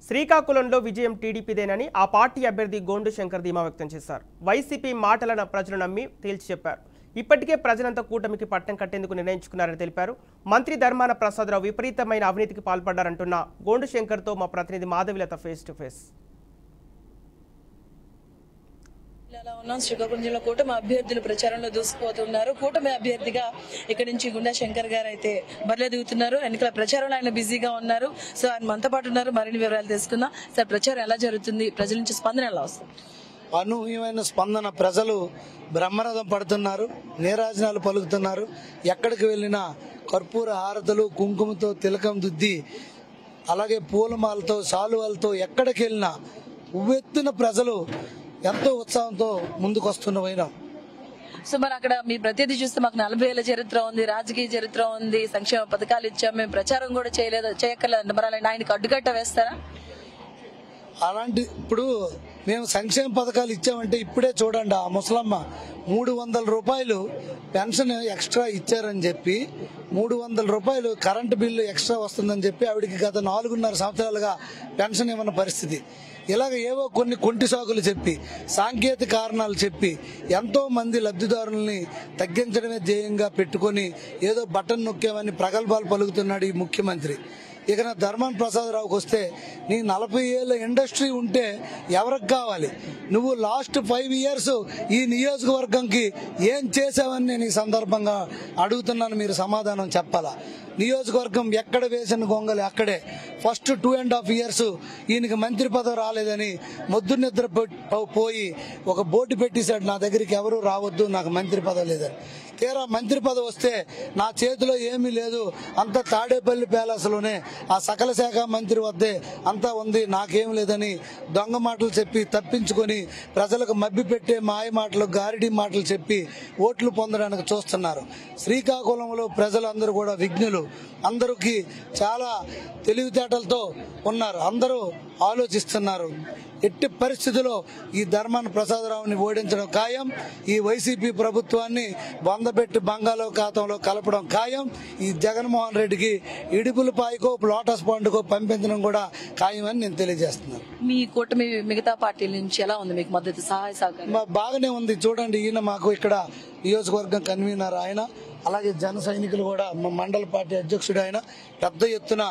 శ్రీకాకుళంలో విజయం టీడీపీదేనని ఆ పార్టీ అభ్యర్థి గోండు శంకర్ ధీమా వ్యక్తం చేశారు. వైసీపీ మాటలను ప్రజలు నమ్మి తేల్చి చెప్పారు. ఇప్పటికే ప్రజలంతా కూటమికి పట్టం కట్టేందుకు నిర్ణయించుకున్నారని తెలిపారు. మంత్రి ధర్మాన ప్రసాదరావు విపరీతమైన అవినీతికి పాల్పడ్డారంటున్న గోండు శంకర్తో మా ప్రతినిధి Madhavi Latha face to face. Srikakulam జిల్లా కూటమి అభ్యర్థులు ప్రచారంలో దూసుకుపోతున్నారు. కూటమి అభ్యర్థిగా ఇక్కడి నుంచి గుండా శంకర్ గారు అయితే బరిలో దిగుతున్నారు. ఎన్నికల ప్రచారంలో ఆయన బిజీగా ఉన్నారు. సో ఆయన మనతో పాటు ఉన్నారు. మరిన్ని వివరాలు తెలుసుకుందాం. సార్, ప్రచారం ఎలా జరుగుతుంది? ప్రజల నుంచి స్పందన ఎలా వస్తుంది? అనూహ్యమైన స్పందన. ప్రజలు బ్రహ్మరథం పడుతున్నారు, నీరాజనాలు పలుకుతున్నారు. ఎక్కడికి వెళ్ళినా కర్పూర హారతలు, కుంకుమతో తిలకం దిద్ది, అలాగే పూలమాలతో, శాలువాలతో ఎక్కడికి వెళ్ళినా ఉవ్వెత్తున ప్రజలు ఎంతో ఉత్సాహంతో ముందుకొస్తున్న వైనం. సో మరి అక్కడ మీ ప్రతినిధి చూస్తే మాకు 40 ఏళ్ల చరిత్ర ఉంది, రాజకీయ చరిత్ర ఉంది, సంక్షేమ పథకాలు ఇచ్చాం, మేము ప్రచారం కూడా చేయక్కర్లేదు, మరి అలా ఆయనకు అడ్డుకట్ట వేస్తారా? అలాంటి ఇప్పుడు మేము సంక్షేమ పథకాలు ఇచ్చామంటే ఇప్పుడే చూడండి, ఆ ముసలమ్మ 300 రూపాయలు పెన్షన్ ఎక్స్ట్రా ఇచ్చారని చెప్పి 300 రూపాయలు కరెంటు బిల్లు ఎక్స్ట్రా వస్తుందని చెప్పి ఆవిడికి గత 4.5 సంవత్సరాలుగా పెన్షన్ ఇవ్వని పరిస్థితి. ఇలాగ ఏవో కొన్ని కొంటి సాకులు చెప్పి, సాంకేతిక కారణాలు చెప్పి ఎంతో మంది లబ్ధిదారుల్ని తగ్గించడమే ధ్యేయంగా పెట్టుకొని ఏదో బటన్ నొక్కేమని ప్రగల్భాలు పలుకుతున్నాడు ఈ ముఖ్యమంత్రి. ఇక నా ధర్మాన ప్రసాదరావుకి వస్తే, నీ 40 ఏళ్ళ ఇండస్ట్రీ ఉంటే ఎవరికి కావాలి? నువ్వు లాస్ట్ 5 ఇయర్స్ ఈ నియోజకవర్గంకి ఏం చేసావని నేను ఈ సందర్భంగా అడుగుతున్నాను. మీరు సమాధానం చెప్పాలా? నియోజకవర్గం ఎక్కడ వేసిన గొంగలి అక్కడే. ఫస్ట్ 2.5 ఇయర్స్ ఈయనకి మంత్రి పదవి రాలేదని మొద్దు నిద్ర పోయి ఒక బోర్డు పెట్టేశాడు, నా దగ్గరికి ఎవరు రావద్దు, నాకు మంత్రి పదవి లేదని. తీరా మంత్రి పదవి వస్తే నా చేతిలో ఏమీ లేదు, అంత తాడేపల్లి ప్యాలెస్లోనే ఆ సకల శాఖ మంత్రి వద్దే అంతా ఉంది, నాకేం లేదని దొంగ మాటలు చెప్పి తప్పించుకొని ప్రజలకు మభ్య పెట్టే మాయ మాటలు, గారిడి మాటలు చెప్పి ఓట్లు పొందడానికి చూస్తున్నారు. శ్రీకాకుళంలో ప్రజలందరూ కూడా విజ్ఞులు, అందరికీ చాలా తెలివితేటలతో ఉన్నారు, అందరూ ఆలోచిస్తున్నారు. ఎట్టి పరిస్థితుల్లో ఈ ధర్మాన ప్రసాదరావుని ఓడించడం ఖాయం. ఈ వైసీపీ ప్రభుత్వాన్ని బొందబెట్టి బంగాళాఖాతంలో కలపడం ఖాయం. ఈ జగన్మోహన్ రెడ్డికి ఇడుపుల పాయకో లోటస్ పాండుకో పంపించడం కూడా ఖాయమని నేను తెలియజేస్తున్నాను. మీ కూటమి మిగతా పార్టీల నుంచి ఎలా ఉంది మీకు మద్దతు, సహాయ సహకారం? బాగానే ఉంది. చూడండి, ఈయన మాకు ఇక్కడ నియోజకవర్గం కన్వీనర్ ఆయన, అలాగే జన సైనికులు కూడా, మా మండల పార్టీ అధ్యక్షుడు ఆయన, పెద్ద ఎత్తున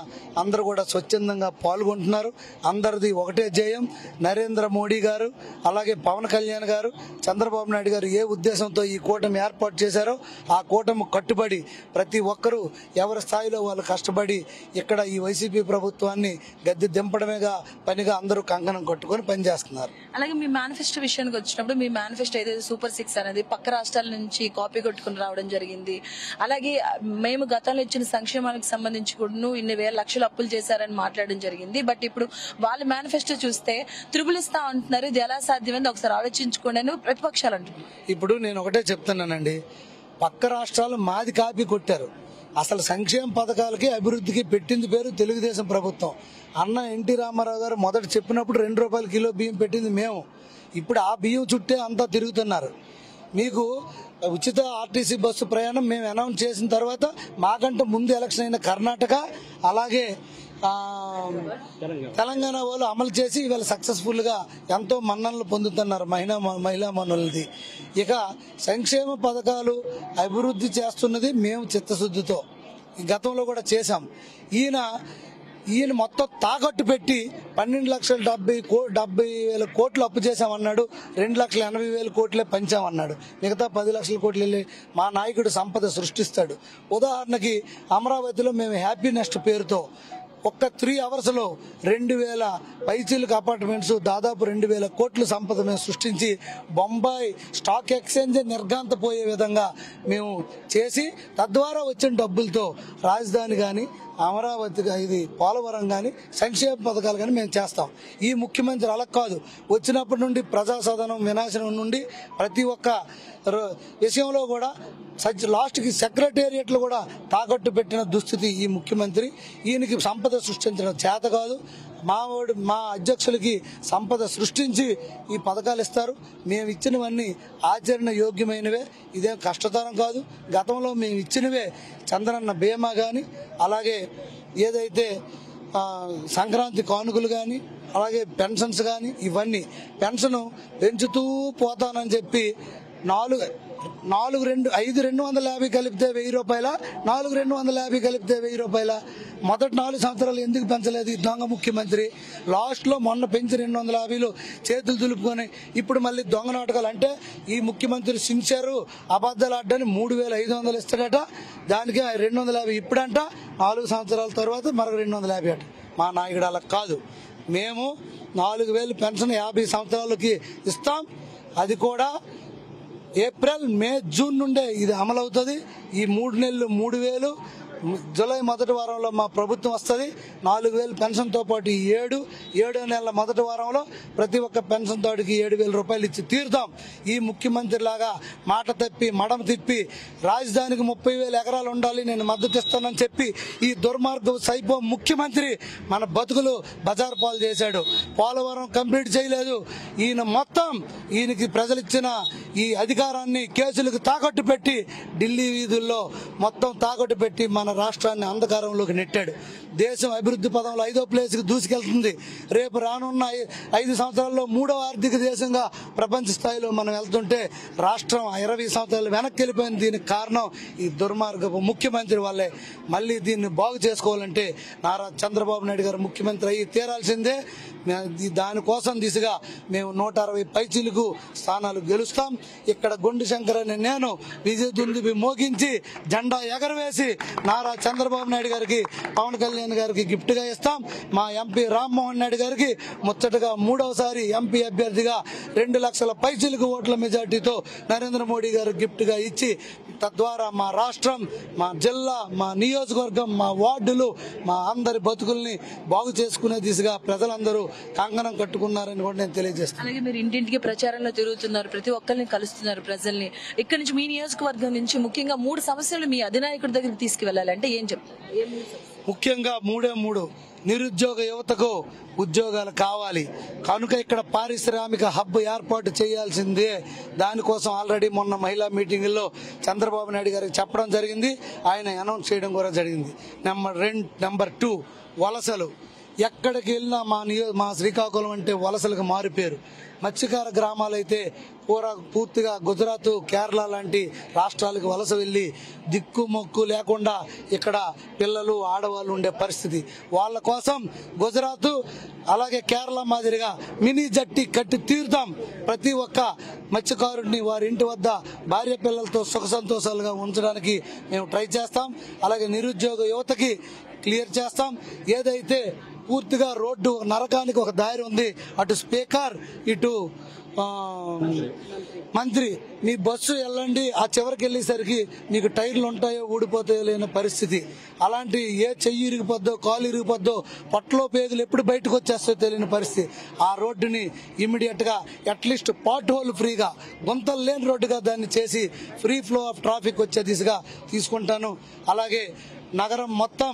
అందరూ కూడా స్వచ్ఛందంగా పాల్గొంటున్నారు. అందరిది ఒకటే జయం. నరేంద్ర మోడీ గారు, అలాగే పవన్ కళ్యాణ్ గారు, చంద్రబాబు నాయుడు గారు ఏ ఉద్దేశంతో ఈ కూటమి ఏర్పాటు చేశారో ఆ కూటమి కట్టుబడి ప్రతి ఒక్కరూ ఎవరి స్థాయిలో వాళ్ళు కష్టపడి ఇక్కడ ఈ వైసీపీ ప్రభుత్వాన్ని గద్దె దింపడమేగా పనిగా అందరూ కంకణం కట్టుకొని పనిచేస్తున్నారు. అలాగే మీ మేనిఫెస్టో విషయానికి వచ్చినప్పుడు, మీ మేనిఫెస్టో ఏదైతే సూపర్ 6 అనేది పక్క రాష్ట్రాల నుంచి కాపీ కొట్టుకుని రావడం జరిగింది. అలాగే మేము గతంలో ఇచ్చిన సంక్షేమానికి సంబంధించి కూడా ఇన్ని వేల లక్షలు అప్పులు చేశారని మాట్లాడడం జరిగింది. బట్ ఇప్పుడు వాళ్ళ మేనిఫెస్టో చూస్తే త్రిబులిస్తా అంటున్నారు. ఇది ఎలా సాధ్యమైంది ఒకసారి ఆలోచించుకోండి అని ప్రతిపక్షాలు అంటున్నారు. ఇప్పుడు నేను ఒకటే చెప్తున్నానండి, పక్క రాష్ట్రాలు మాది కాపీ కొట్టారు. అసలు సంక్షేమ పథకాలకి అభివృద్ధికి పెట్టింది పేరు తెలుగుదేశం ప్రభుత్వం. అన్న ఎన్టీ రామారావు గారు మొదట చెప్పినప్పుడు 2 రూపాయల కిలో బియ్యం పెట్టింది మేము. ఇప్పుడు ఆ బియ్యం చుట్టే అంతా తిరుగుతున్నారు. మీకు ఉచిత ఆర్టీసీ బస్సు ప్రయాణం మేము అనౌన్స్ చేసిన తర్వాత మాకంటే ముందు ఎలక్షన్ అయిన కర్ణాటక, అలాగే తెలంగాణ వాళ్ళు అమలు చేసి ఇవాళ సక్సెస్ఫుల్ గా ఎంతో మన్ననలు పొందుతున్నారు మహిళా మనులది. ఇక సంక్షేమ పథకాలు అభివృద్ధి చేస్తున్నది మేము చిత్తశుద్ధితో గతంలో కూడా చేశాం. ఈయన మొత్తం తాకట్టు పెట్టి 12,70,000 కోట్లు అప్పు చేశామన్నాడు. 2,80,000 కోట్లే పంచామన్నాడు. మిగతా 10 లక్షల కోట్లు వెళ్ళి మా నాయకుడు సంపద సృష్టిస్తాడు. ఉదాహరణకి అమరావతిలో మేము హ్యాపీ నెస్ట్ పేరుతో ఒక్క 3 అవర్స్ లో 2,000 పైచీలకు అపార్ట్మెంట్స్, దాదాపు 2,000 కోట్ల సంపద మేము సృష్టించి బొంబాయి స్టాక్ ఎక్స్చేంజ్ నిర్గాంతపోయే విధంగా మేము చేసి, తద్వారా వచ్చిన డబ్బులతో రాజధాని కానీ, అమరావతి, ఇది పోలవరం కానీ, సంక్షేమ పథకాలు కానీ మేము చేస్తాం. ఈ ముఖ్యమంత్రి అలా కాదు. వచ్చినప్పటి నుండి ప్రజాసదనం వినాశనం నుండి ప్రతి ఒక్క విషయంలో కూడా లాస్ట్కి సెక్రటేరియట్లు కూడా తాకట్టు పెట్టిన దుస్థితి ఈ ముఖ్యమంత్రి. ఈయనకి సంపద సృష్టించడం చేత కాదు. మా అధ్యక్షులకి సంపద సృష్టించి ఈ పథకాలు ఇస్తారు. మేము ఇచ్చినవన్నీ ఆచరణ యోగ్యమైనవే, ఇదేం కష్టతరం కాదు. గతంలో మేము ఇచ్చినవే చంద్రన్న బీమా కానీ, అలాగే ఏదైతే సంక్రాంతి కానుకలు కానీ అలాగే పెన్షన్స్ కానీ ఇవన్నీ పెన్షన్ పెంచుతూ పోతానని చెప్పి 5,250 కలిపితే 1,000 రూపాయల 4,250 కలిపితే 1,000 రూపాయల మొదటి 4 సంవత్సరాలు ఎందుకు పెంచలేదు ఈ దొంగ ముఖ్యమంత్రి? లాస్ట్లో మొన్న పెంచి 250 చేతులు దులుపుకొని ఇప్పుడు మళ్ళీ దొంగ నాటకాలు. అంటే ఈ ముఖ్యమంత్రి సిన్సియర్ అబద్ధాలు ఆడడానికి 3,500 ఇస్తాడట, దానికి 250 ఇప్పుడంట, 4 సంవత్సరాల తర్వాత మరొక 250 అట. మా నాయకుడు అలా కాదు. మేము 4,000 పెన్షన్ 50 సంవత్సరాలకి ఇస్తాం. అది కూడా ఏప్రిల్, మే, జూన్ నుండే ఇది అమలవుతుంది. ఈ 3 నెలలు 3,000 జూలై మొదటి వారంలో మా ప్రభుత్వం వస్తుంది. 4,000 పెన్షన్తో పాటు 7 నెలల మొదటి వారంలో ప్రతి ఒక్క పెన్షన్ తోటికి 7,000 రూపాయలు ఇచ్చి తీరుతాం. ఈ ముఖ్యమంత్రి లాగా మాట తప్పి మడమ తిప్పి రాజధానికి 30,000 ఎకరాలు ఉండాలి, నేను మద్దతు ఇస్తానని చెప్పి ఈ దుర్మార్గం సైపో ముఖ్యమంత్రి మన బతుకులు బజారు పాలు చేశాడు. పోలవరం కంప్లీట్ చేయలేదు. ఈయనకి ప్రజలు ఇచ్చిన ఈ అధికారాన్ని కేసులకు తాకట్టు పెట్టి ఢిల్లీ వీధుల్లో మొత్తం తాకట్టు పెట్టి మన రాష్ట్రాన్ని అంధకారంలోకి నెట్టాడు. దేశం అభివృద్ధి పదంలో 5వ ప్లేస్కి దూసుకెళ్తుంది. రేపు రానున్న 5 సంవత్సరాల్లో 3వ ఆర్థిక దేశంగా ప్రపంచ స్థాయిలో మనం వెళ్తుంటే రాష్ట్రం 20 సంవత్సరాలు వెనక్కి వెళ్ళిపోయింది. దీనికి కారణం ఈ దుర్మార్గపు ముఖ్యమంత్రి వల్లే. మళ్ళీ దీన్ని బాగు చేసుకోవాలంటే నారా చంద్రబాబు నాయుడు గారు ముఖ్యమంత్రి అయ్యి తీరాల్సిందే. దానికోసం దిశగా మేము 160 పైచీలకు స్థానాలు గెలుస్తాం. ఇక్కడ గుండు శంకర్ అని నేను విజయ దుందుబి మోగించి జెండా ఎగరవేసి నారా చంద్రబాబు నాయుడు గారికి, పవన్ కళ్యాణ్ గారికి గిఫ్ట్ గా ఇస్తాం. మా ఎంపీ రామ్మోహన్ నాయుడు గారికి ముచ్చటగా 3వసారి ఎంపీ అభ్యర్థిగా 2 లక్షల పైచీలకు ఓట్ల మెజార్టీతో నరేంద్ర మోడీ గారు గిఫ్ట్ గా ఇచ్చి తద్వారా మా రాష్ట్రం, మా జిల్లా, మా నియోజకవర్గం, మా వార్డులు, మా అందరి బతుకుల్ని బాగు చేసుకునే దిశగా ప్రజలందరూ కంకణం కట్టుకున్నారని కూడా నేను తెలియజేస్తాను. అలాగే మీరు ఇంటింటికి ప్రచారంలో తిరుగుతున్నారు, ప్రతి ఒక్కరిని కలుస్తున్నారు ప్రజల్ని. ఇక్కడ నుంచి మీ నియోజకవర్గం నుంచి ముఖ్యంగా 3 సమస్యలు మీ అధినాయకుడి దగ్గరికి తీసుకువెళ్లాలంటే ఏం చెప్తారు? ముఖ్యంగా 3 నిరుద్యోగ యువతకు ఉద్యోగాలు కావాలి కనుక ఇక్కడ పారిశ్రామిక హబ్ ఏర్పాటు చేయాల్సిందే. దానికోసం ఆల్రెడీ మొన్న మహిళా మీటింగుల్లో చంద్రబాబు నాయుడు గారికి చెప్పడం జరిగింది, ఆయన అనౌన్స్ చేయడం కూడా జరిగింది. నెంబర్ 2 వలసలు. ఎక్కడికి వెళ్ళినా మా శ్రీకాకుళం అంటే వలసలకు మారిపోయారు. మత్స్యకార గ్రామాలైతే పూర్తిగా గుజరాత్, కేరళ లాంటి రాష్ట్రాలకు వలస వెళ్ళి దిక్కు మొక్కు లేకుండా ఇక్కడ పిల్లలు, ఆడవాళ్ళు ఉండే పరిస్థితి. వాళ్ళ కోసం గుజరాత్ అలాగే కేరళ మాదిరిగా మినీ జట్టి కట్టి తీరుతాం. ప్రతి ఒక్క మత్స్యకారుడిని వారి ఇంటి వద్ద భార్య పిల్లలతో సుఖ సంతోషాలుగా ఉంచడానికి మేము ట్రై చేస్తాం. అలాగే నిరుద్యోగ యువతకి క్లియర్ చేస్తాం. ఏదైతే పూర్తిగా రోడ్డు నరకానికి ఒక దారి ఉంది, అటు స్పీకర్ ఇటు మంత్రి, మీ బస్సు వెళ్ళండి, ఆ చివరికి వెళ్ళేసరికి మీకు టైర్లు ఉంటాయో ఊడిపోతాయో లేని పరిస్థితి. అలాంటి ఏ చెయ్యి ఇరిగిపోద్దో, కాలు ఇరిగిపోద్దో, పొట్టలో పేగులు ఎప్పుడు బయటకు వచ్చేస్తాయో తెలియని పరిస్థితి. ఆ రోడ్డుని ఇమీడియట్ గా అట్లీస్ట్ పాట్ హోల్ ఫ్రీగా, గుంతలు లేని రోడ్డుగా దాన్ని చేసి ఫ్రీ ఫ్లో ఆఫ్ ట్రాఫిక్ వచ్చే దిశగా తీసుకుంటాను. అలాగే నగరం మొత్తం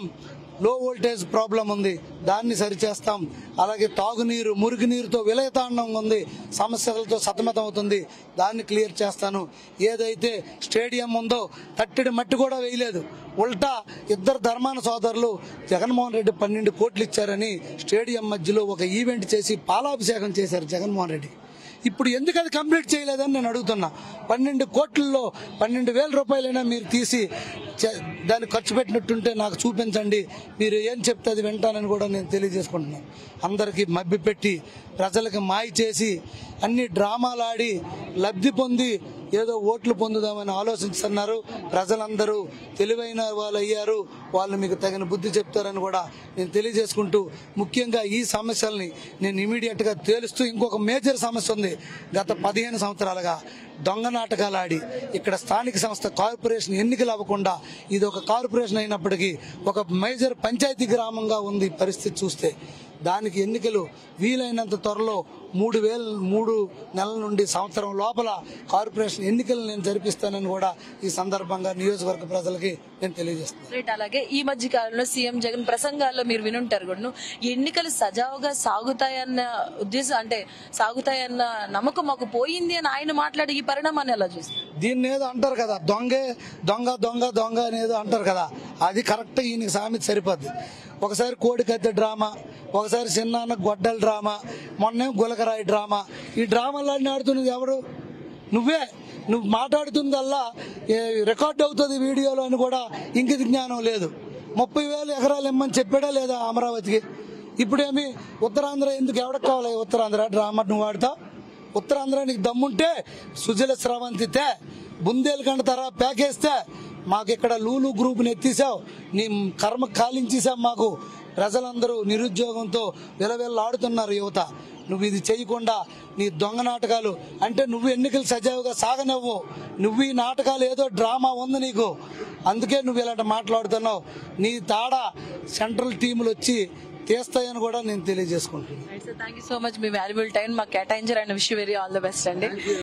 లో వోల్టేజ్ ప్రాబ్లం ఉంది, దాన్ని సరిచేస్తాం. అలాగే తాగునీరు, మురుగునీరుతో విలయతాండంగా ఉంది, సమస్యలతో సతమతం అవుతుంది, దాన్ని క్లియర్ చేస్తాను. ఏదైతే స్టేడియం ఉందో తట్టెడి మట్టి కూడా వేయలేదు, ఉల్టా ఇద్దరు ధర్మాన సోదరులు జగన్మోహన్ రెడ్డి 12 కోట్లు ఇచ్చారని స్టేడియం మధ్యలో ఒక ఈవెంట్ చేసి పాలాభిషేకం చేశారు జగన్మోహన్ రెడ్డి. ఇప్పుడు ఎందుకు అది కంప్లీట్ చేయలేదని నేను అడుగుతున్నా. 12 కోట్లలో 12,000 రూపాయలైనా మీరు తీసి దాన్ని ఖర్చు పెట్టినట్టుంటే నాకు చూపించండి, మీరు ఏం చెప్తే అది వింటానని కూడా నేను తెలియజేసుకుంటున్నాను. అందరికీ మభ్యపెట్టి ప్రజలకు మాయ చేసి అన్ని డ్రామాలు ఆడి లబ్ధి పొంది ఏదో ఓట్లు పొందుదామని ఆలోచిస్తున్నారు. ప్రజలందరూ తెలివైన వాళ్ళు అయ్యారు, వాళ్ళు మీకు తగిన బుద్ధి చెప్తారని కూడా నేను తెలియజేసుకుంటూ, ముఖ్యంగా ఈ సమస్యల్ని నేను ఇమీడియట్ గా తేలుస్తూ, ఇంకొక మేజర్ సమస్య ఉంది. గత 15 సంవత్సరాలుగా దొంగ నాటకాలు ఆడి ఇక్కడ స్థానిక సంస్థ కార్పొరేషన్ ఎన్నికలు అవ్వకుండా, ఇది ఒక కార్పొరేషన్ అయినప్పటికీ ఒక మేజర్ పంచాయతీ గ్రామంగా ఉంది పరిస్థితి చూస్తే. దానికి ఎన్నికలు వీలైనంత త్వరలో 3 నెలల నుండి సంవత్సరం లోపల కార్పొరేషన్ ఎన్నికలు నేను జరిపిస్తానని కూడా ఈ సందర్భంగా నియోజకవర్గ ప్రజలకి నేను తెలియజేస్తాను. అలాగే ఈ మధ్య కాలంలో సీఎం జగన్ ప్రసంగాల్లో మీరు వినుంటారు కూడా, ఎన్నికలు సజావుగా సాగుతాయన్న ఉద్దేశం, అంటే సాగుతాయన్న నమ్మకం మాకు పోయింది అని ఆయన మాట్లాడి ఈ పరిణామాన్ని ఎలా చూస్తారు? దీన్ని ఏదో అంటారు కదా, దొంగ అనేది అంటారు కదా, అది కరెక్ట్. ఈయనకి సామెత సరిపోద్ది. ఒకసారి కోడికత్తె డ్రామా, ఒకసారి చిన్నాన్న గొడ్డల డ్రామా, మొన్నే గులకరాయి డ్రామా. ఈ డ్రామాలన్నీ ఆడుతున్నది ఎవరు? నువ్వు మాట్లాడుతుందల్లా రికార్డ్ అవుతుంది వీడియోలో అని కూడా ఇంకిత జ్ఞానం లేదు. 30,000 ఎకరాలు ఇమ్మని చెప్పాడా లేదా అమరావతికి? ఇప్పుడేమి ఉత్తరాంధ్ర ఎందుకు? ఎవరికి కావాలి ఉత్తరాంధ్ర డ్రామా? నువ్వు ఆడతావు ఉత్తరాంధ్ర? నీకు దమ్ముంటే సుజల స్రవంతితే, బుందేల్ఖండ తరా ప్యాకేస్తే, మాకు ఇక్కడ లూలు గ్రూప్ని ఎత్తేసావు, నీ కర్మ కాలించేసావు. మాకు ప్రజలందరూ నిరుద్యోగంతో విలవిల్లాడుతున్నారు యువత. నువ్వు ఇది చేయకుండా నీ దొంగ నాటకాలు అంటే నువ్వు ఎన్నికలు సజావుగా సాగనవ్వు. నువ్వు ఈ నాటకాలు ఏదో డ్రామా ఉంది నీకు, అందుకే నువ్వు ఇలాంటి మాట్లాడుతున్నావు. నీ తాడా సెంట్రల్ టీములు వచ్చి తీస్తాయని కూడా నేను తెలియజేసుకుంటున్నాను. Thank you so much. Me valuable time మాకు కేటాయించారు. And wish you very all the best అండి.